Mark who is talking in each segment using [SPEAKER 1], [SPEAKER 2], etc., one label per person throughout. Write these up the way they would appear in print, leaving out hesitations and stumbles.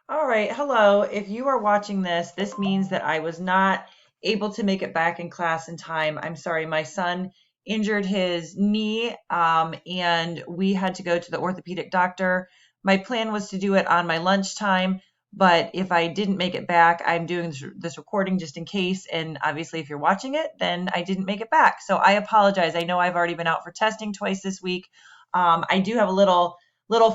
[SPEAKER 1] All right, hello. If you are watching this, this means that I was not able to make it back in class in time. I'm sorry, my son injured his knee, and we had to go to the orthopedic doctor. My plan was to do it on my lunchtime, but if I didn't make it back, I'm doing this recording just in case. And obviously, if you're watching it, then I didn't make it back. So I apologize. I know I've already been out for testing twice this week. I do have a little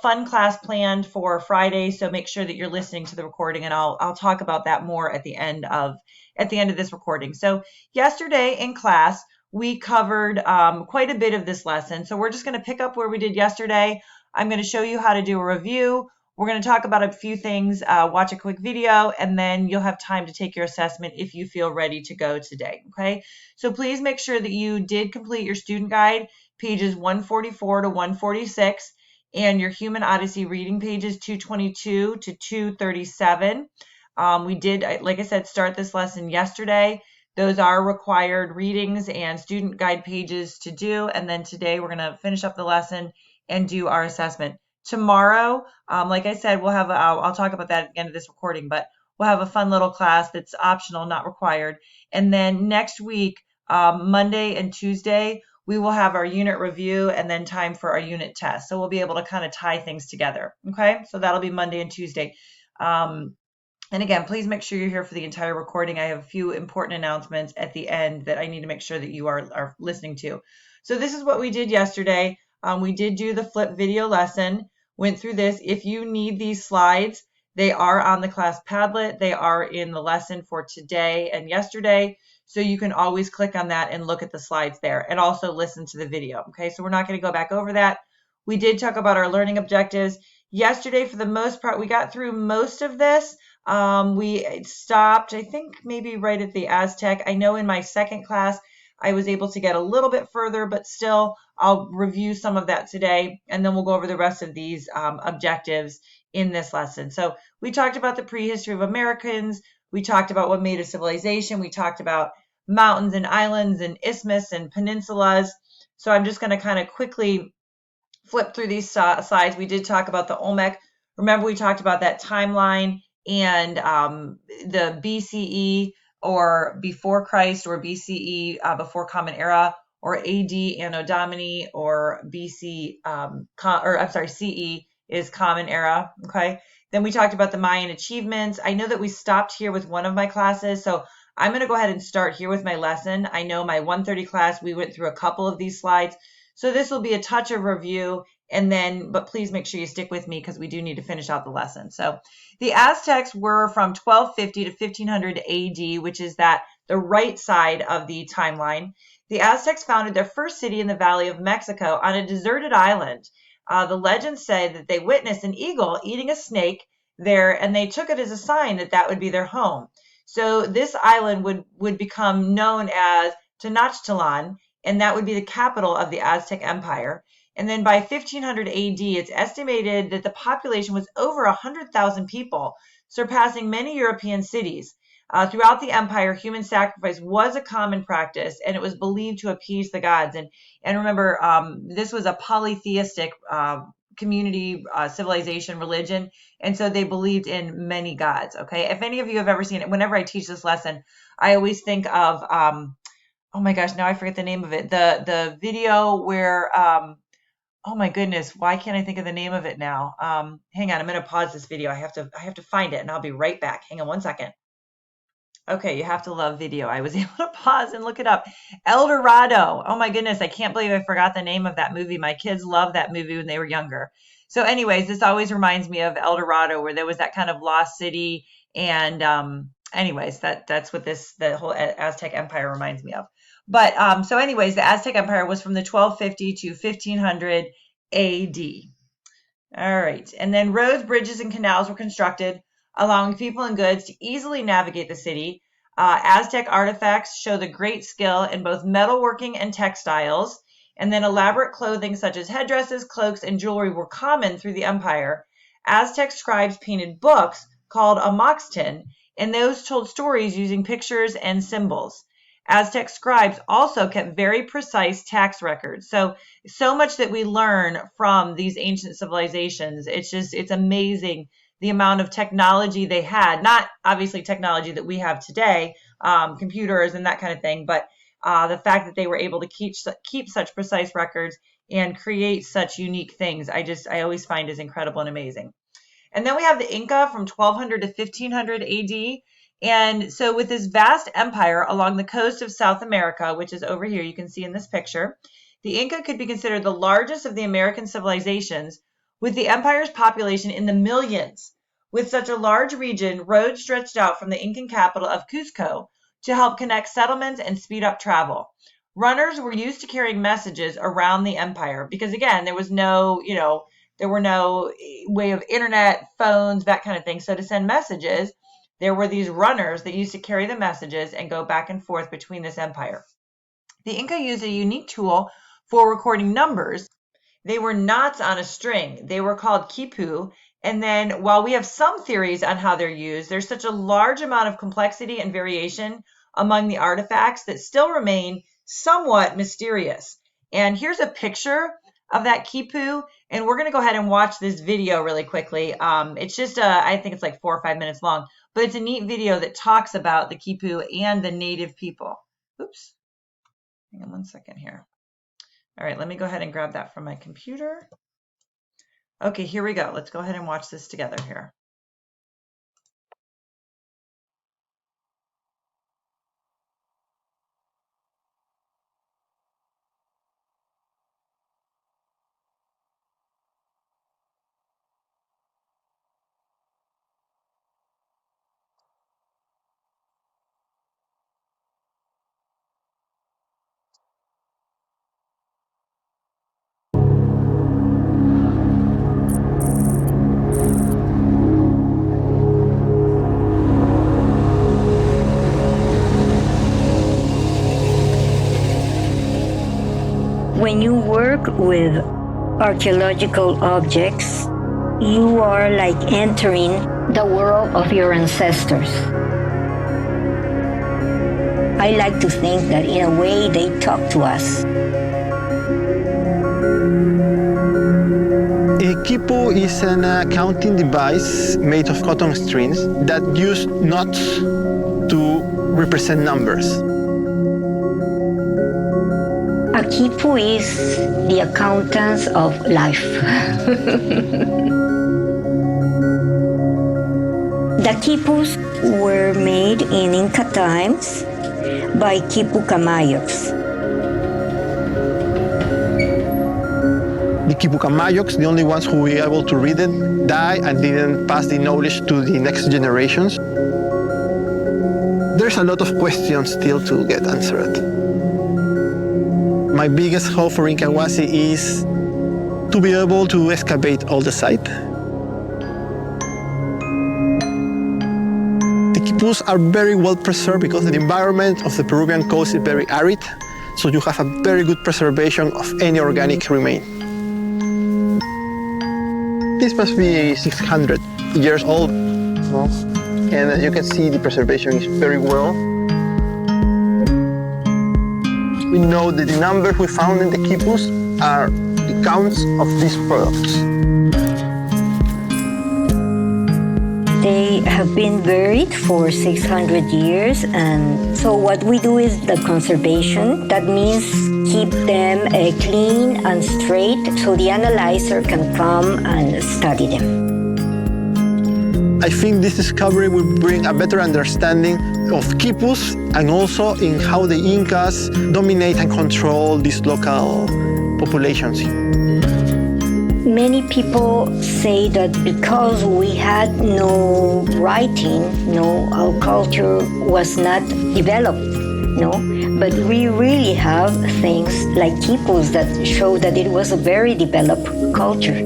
[SPEAKER 1] fun class planned for Friday, so make sure that you're listening to the recording, and I'll talk about that more at the end of this recording. So yesterday in class we covered quite a bit of this lesson, so we're just going to pick up where we did yesterday. I'm going to show you how to do a review. We're going to talk about a few things, watch a quick video, and then you'll have time to take your assessment if you feel ready to go today. Okay, so please make sure that you did complete your student guide, pages 144 to 146, and your Human Odyssey reading pages 222 to 237. We did, like I said, start this lesson yesterday. Those are required readings and student guide pages to do. And then today we're going to finish up the lesson and do our assessment. Tomorrow, like I said, we'll have, I'll talk about that at the end of this recording, but we'll have a fun little class that's optional, not required. And then next week, Monday and Tuesday, we will have our unit review and then time for our unit test. So we'll be able to kind of tie things together. Okay, so that'll be Monday and Tuesday. And again, please make sure you're here for the entire recording. I have a few important announcements at the end that I need to make sure that you are listening to. So this is what we did yesterday. We did do the flip video lesson, went through this. If you need these slides, they are on the class Padlet. They are in the lesson for today and yesterday. So you can always click on that and look at the slides there and also listen to the video. Okay, so we're not going to go back over that. We did talk about our learning objectives. Yesterday, for the most part, we got through most of this. We stopped, I think, maybe right at the Aztec. I know in my second class, I was able to get a little bit further, but still, I'll review some of that today, and then we'll go over the rest of these objectives in this lesson. So we talked about the prehistory of Americans. We talked about what made a civilization. We talked about mountains and islands and isthmus and peninsulas. So I'm just going to kind of quickly flip through these slides. We did talk about the Olmec. Remember, we talked about that timeline and the BCE or before Christ, or BCE before Common Era, or AD Anno Domini, or BC CE is Common Era. Okay. Then we talked about the Mayan achievements. I know that we stopped here with one of my classes, so I'm going to go ahead and start here with my lesson. I know my 130 class, we went through a couple of these slides. So this will be a touch of review, and then, but please make sure you stick with me because we do need to finish out the lesson. So the Aztecs were from 1250 to 1500 AD, which is the right side of the timeline. The Aztecs founded their first city in the Valley of Mexico on a deserted island. The legends say that they witnessed an eagle eating a snake there, and they took it as a sign that that would be their home. So this island would become known as Tenochtitlan, and that would be the capital of the Aztec Empire. And then by 1500 AD, it's estimated that the population was over 100,000 people, surpassing many European cities. Throughout the empire, human sacrifice was a common practice, and it was believed to appease the gods. And remember, this was a polytheistic community, civilization, religion, and so they believed in many gods. Okay, if any of you have ever seen it, whenever I teach this lesson, I always think of oh my gosh, now I forget the name of it. The video where oh my goodness, why can't I think of the name of it now? Hang on, I'm going to pause this video. I have to find it, and I'll be right back. Hang on one second. Okay, you have to love video. I was able to pause and look it up. El Dorado. Oh my goodness, I can't believe I forgot the name of that movie. My kids loved that movie when they were younger. So anyways, this always reminds me of El Dorado, where there was that kind of lost city. And anyways, that's what the whole Aztec Empire reminds me of. But so anyways, the Aztec Empire was from the 1250 to 1500 AD. All right. And then roads, bridges, and canals were constructed, allowing people and goods to easily navigate the city. Aztec artifacts show the great skill in both metalworking and textiles. And then elaborate clothing such as headdresses, cloaks, and jewelry were common through the empire. Aztec scribes painted books called Amaxtin, and those told stories using pictures and symbols. Aztec scribes also kept very precise tax records. So much that we learn from these ancient civilizations. It's amazing the amount of technology they had, not obviously technology that we have today, computers and that kind of thing, but the fact that they were able to keep such precise records and create such unique things, I always find is incredible and amazing. And then we have the Inca from 1200 to 1500 AD. And so with this vast empire along the coast of South America, which is over here, you can see in this picture, the Inca could be considered the largest of the American civilizations, with the empire's population in the millions. With such a large region, roads stretched out from the Incan capital of Cusco to help connect settlements and speed up travel. Runners were used to carrying messages around the empire because, again, there was no, there were no way of internet, phones, that kind of thing. So to send messages, there were these runners that used to carry the messages and go back and forth between this empire. The Inca used a unique tool for recording numbers. They were knots on a string. They were called quipu. And then while we have some theories on how they're used, there's such a large amount of complexity and variation among the artifacts that still remain somewhat mysterious. And here's a picture of that quipu, and we're going to go ahead and watch this video really quickly. It's just, I think it's like 4 or 5 minutes long, but it's a neat video that talks about the quipu and the native people. Oops, hang on 1 second here. All right, let me go ahead and grab that from my computer. Okay, here we go. Let's go ahead and watch this together here.
[SPEAKER 2] When you work with archaeological objects, you are like entering the world of your ancestors. I like to think that in a way they talk to us.
[SPEAKER 3] A quipu is an counting device made of cotton strings that use knots to represent numbers.
[SPEAKER 2] A quipu is the accountants of life. The quipus were made in Inca times by quipu Camayocs.
[SPEAKER 3] The quipu Camayocs, the only ones who were able to read it, died and didn't pass the knowledge to the next generations. There's a lot of questions still to get answered. My biggest hope for Incahuasi is to be able to excavate all the site. The quipus are very well preserved because the environment of the Peruvian coast is very arid, so you have a very good preservation of any organic remain. This must be 600 years old, and you can see the preservation is very well. We know that the numbers we found in the quipus are the counts of these products.
[SPEAKER 2] They have been buried for 600 years, and so what we do is the conservation. That means keep them clean and straight so the analyzer can come and study them.
[SPEAKER 3] I think this discovery will bring a better understanding of quipus and also in how the Incas dominate and control these local populations.
[SPEAKER 2] Many people say that because we had no writing, our culture was not developed, but we really have things like quipus that show that it was a very developed culture.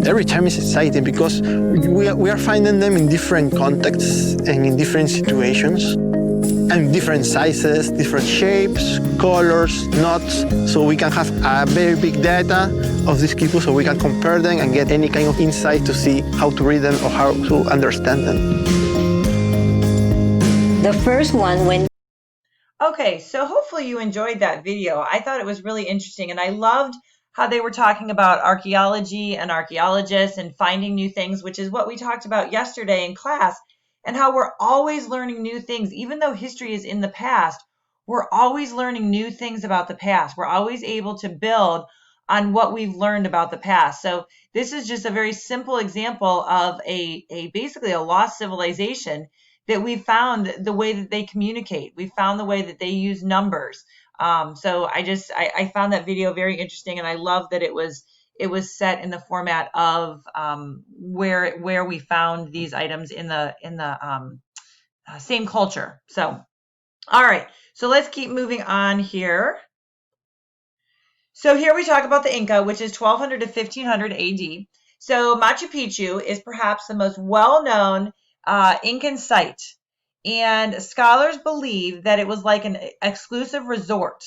[SPEAKER 3] Every time it's exciting because we are finding them in different contexts and in different situations and different sizes, different shapes, colors, knots, so we can have a very big data of these quipus so we can compare them and get any kind of insight to see how to read them or how to understand them.
[SPEAKER 2] The first one when
[SPEAKER 1] Okay, so hopefully you enjoyed that video. I thought it was really interesting, and I loved how they were talking about archaeology and archaeologists and finding new things, which is what we talked about yesterday in class, and how we're always learning new things. Even though history is in the past, we're always learning new things about the past. We're always able to build on what we've learned about the past. So this is just a very simple example of a basically a lost civilization that we found the way that they communicate. We found the way that they use numbers. So I found that video very interesting, and I love that it was set in the format of where we found these items in the same culture. So, all right, so let's keep moving on here. So here we talk about the Inca, which is 1200 to 1500 AD. So Machu Picchu is perhaps the most well-known Incan site, and scholars believe that it was like an exclusive resort.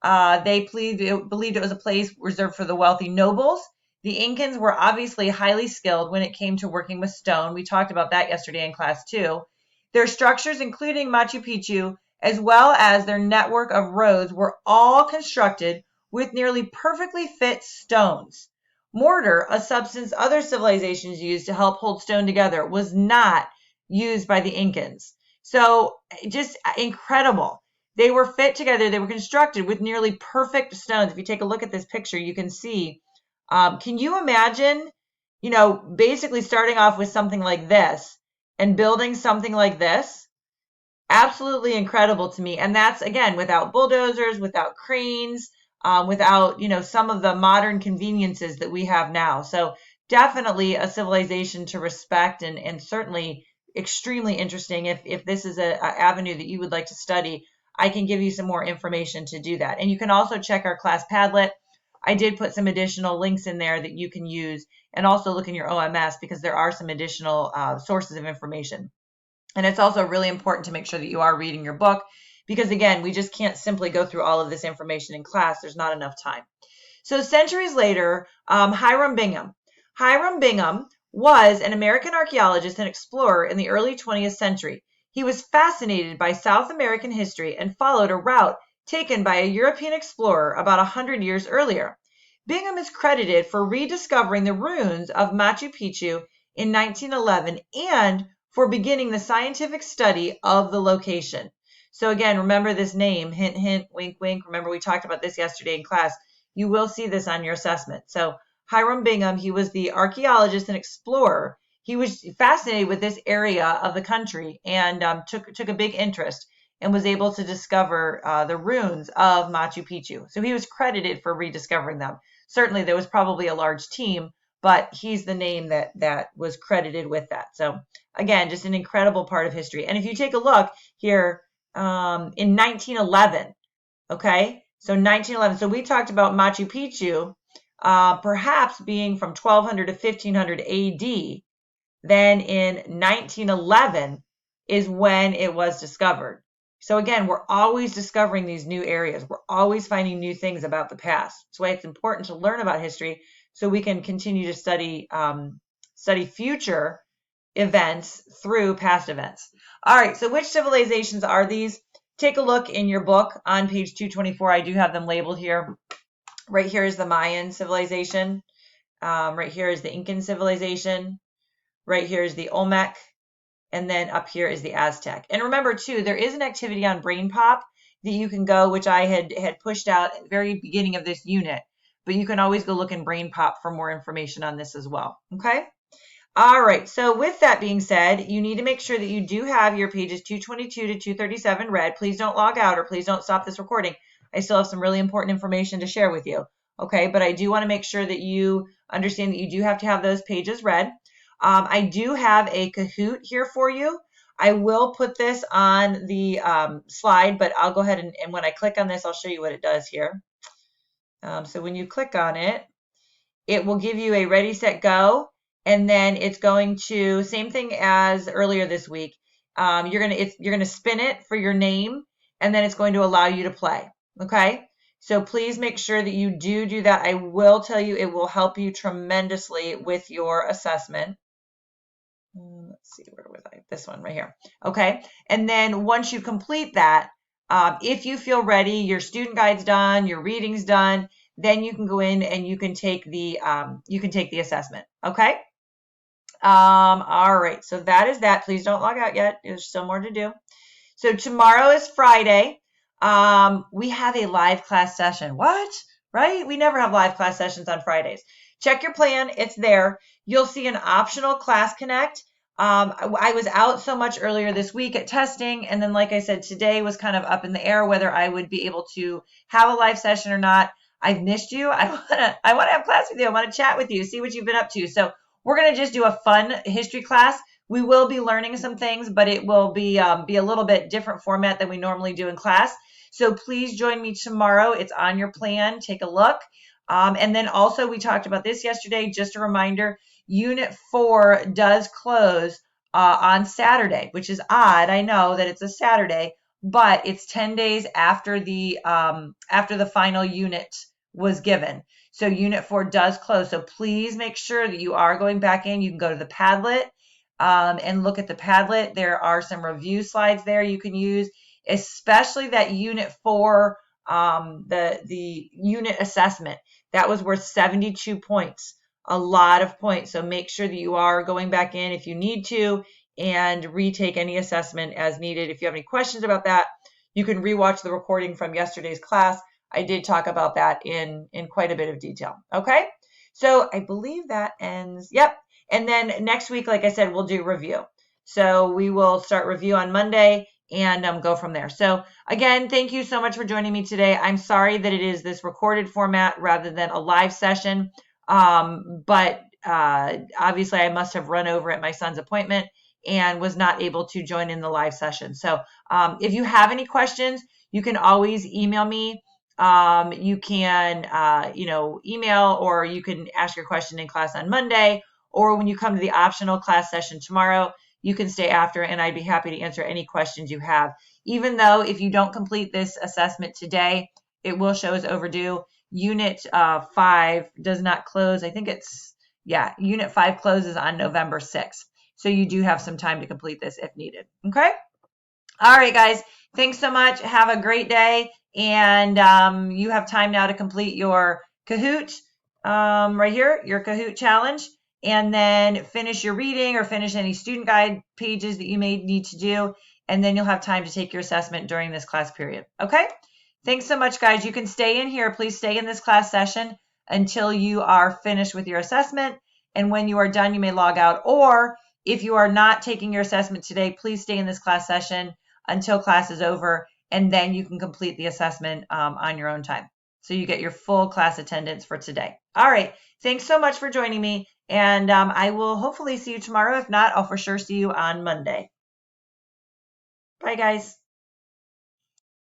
[SPEAKER 1] They believed it was a place reserved for the wealthy nobles. The Incans were obviously highly skilled when it came to working with stone. We talked about that yesterday in class too. Their structures, including Machu Picchu, as well as their network of roads, were all constructed with nearly perfectly fit stones. Mortar, a substance other civilizations used to help hold stone together, was not used by the Incans. So just incredible. They were fit together. They were constructed with nearly perfect stones. If you take a look at this picture, you can see. Can you imagine, basically starting off with something like this and building something like this? Absolutely incredible to me. And that's, again, without bulldozers, without cranes, without, some of the modern conveniences that we have now. So definitely a civilization to respect, and certainly extremely interesting. If this is an avenue that you would like to study, I can give you some more information to do that. And you can also check our class Padlet. I did put some additional links in there that you can use, and also look in your OMS because there are some additional sources of information. And it's also really important to make sure that you are reading your book because, again, we just can't simply go through all of this information in class. There's not enough time. So centuries later, Hiram Bingham. Hiram Bingham was an American archaeologist and explorer in the early 20th century. He was fascinated by South American history and followed a route taken by a European explorer about 100 years earlier. Bingham is credited for rediscovering the ruins of Machu Picchu in 1911 and for beginning the scientific study of the location. So again, remember this name, hint, hint, wink, wink. Remember we talked about this yesterday in class. You will see this on your assessment. So Hiram Bingham, he was the archaeologist and explorer. He was fascinated with this area of the country and took a big interest and was able to discover the ruins of Machu Picchu. So he was credited for rediscovering them. Certainly there was probably a large team, but he's the name that was credited with that. So again, just an incredible part of history. And if you take a look here in 1911, okay, so 1911. So we talked about Machu Picchu perhaps being from 1200 to 1500 AD. Then in 1911 is when it was discovered. So again, we're always discovering these new areas. We're always finding new things about the past. That's why it's important to learn about history so we can continue to study future events through past events. All right, so which civilizations are these? Take a look in your book on page 224. I do have them labeled here. Right here is the Mayan civilization. Right here is the Incan civilization. Right here is the Olmec. And then up here is the Aztec. And remember, too, there is an activity on BrainPop that you can go, which I had pushed out at the very beginning of this unit. But you can always go look in BrainPop for more information on this as well. Okay? All right. So with that being said, you need to make sure that you do have your pages 222 to 237 read. Please don't log out or please don't stop this recording. I still have some really important information to share with you. Okay? But I do want to make sure that you understand that you do have to have those pages read. I do have a Kahoot here for you. I will put this on the slide, but I'll go ahead and when I click on this, I'll show you what it does here. So when you click on it, it will give you a ready, set, go, and then it's going to, same thing as earlier this week. You're gonna spin it for your name, and then it's going to allow you to play. Okay. So please make sure that you do that. I will tell you it will help you tremendously with your assessment. Let's see, where was I? This one right here. Okay. And then once you complete that, if you feel ready, your student guide's done, your reading's done, then you can go in and you can take the assessment. Okay. All right. So that is that. Please don't log out yet. There's still more to do. So tomorrow is Friday. We have a live class session. What? Right? We never have live class sessions on Fridays. Check your plan. It's there. You'll see an optional Class Connect. I was out so much earlier this week at testing, and then like I said, today was kind of up in the air whether I would be able to have a live session or not. I've missed you. I want to have class with you. I want to chat with you, see what you've been up to. So we're going to just do a fun history class. We will be learning some things, but it will be a little bit different format than we normally do in class. So please join me tomorrow. It's on your plan. Take a look. And then also we talked about this yesterday. Just a reminder, Unit 4 does close on Saturday, which is odd. I know that it's a Saturday, but it's 10 days after the final unit was given. So Unit 4 does close. So please make sure that you are going back in. You can go to the Padlet and look at the Padlet. There are some review slides there you can use, especially that Unit 4, the unit assessment. That was worth 72 points, a lot of points. So make sure that you are going back in if you need to and retake any assessment as needed. If you have any questions about that, you can rewatch the recording from yesterday's class. I did talk about that in quite a bit of detail. Okay, so I believe that ends. Yep. And then next week, like I said, we'll do review. So we will start review on Monday and go from there. So again, thank you so much for joining me today. I'm sorry that it is this recorded format rather than a live session. But obviously I must have run over at my son's appointment and was not able to join in the live session. So if you have any questions, you can always email me. You can, email, or you can ask your question in class on Monday, or when you come to the optional class session tomorrow, you can stay after and I'd be happy to answer any questions you have. Even though if you don't complete this assessment today, it will show as overdue. Unit 5 does not close. I think Unit 5 closes on November 6th. So you do have some time to complete this if needed. Okay. All right, guys. Thanks so much. Have a great day. And you have time now to complete your Kahoot right here, your Kahoot challenge, and then finish your reading or finish any student guide pages that you may need to do. And then you'll have time to take your assessment during this class period. Okay. Thanks so much, guys. You can stay in here. Please stay in this class session until you are finished with your assessment. And when you are done, you may log out. Or if you are not taking your assessment today, please stay in this class session until class is over, and then you can complete the assessment on your own time. So you get your full class attendance for today. All right. Thanks so much for joining me. And I will hopefully see you tomorrow. If not, I'll for sure see you on Monday. Bye, guys.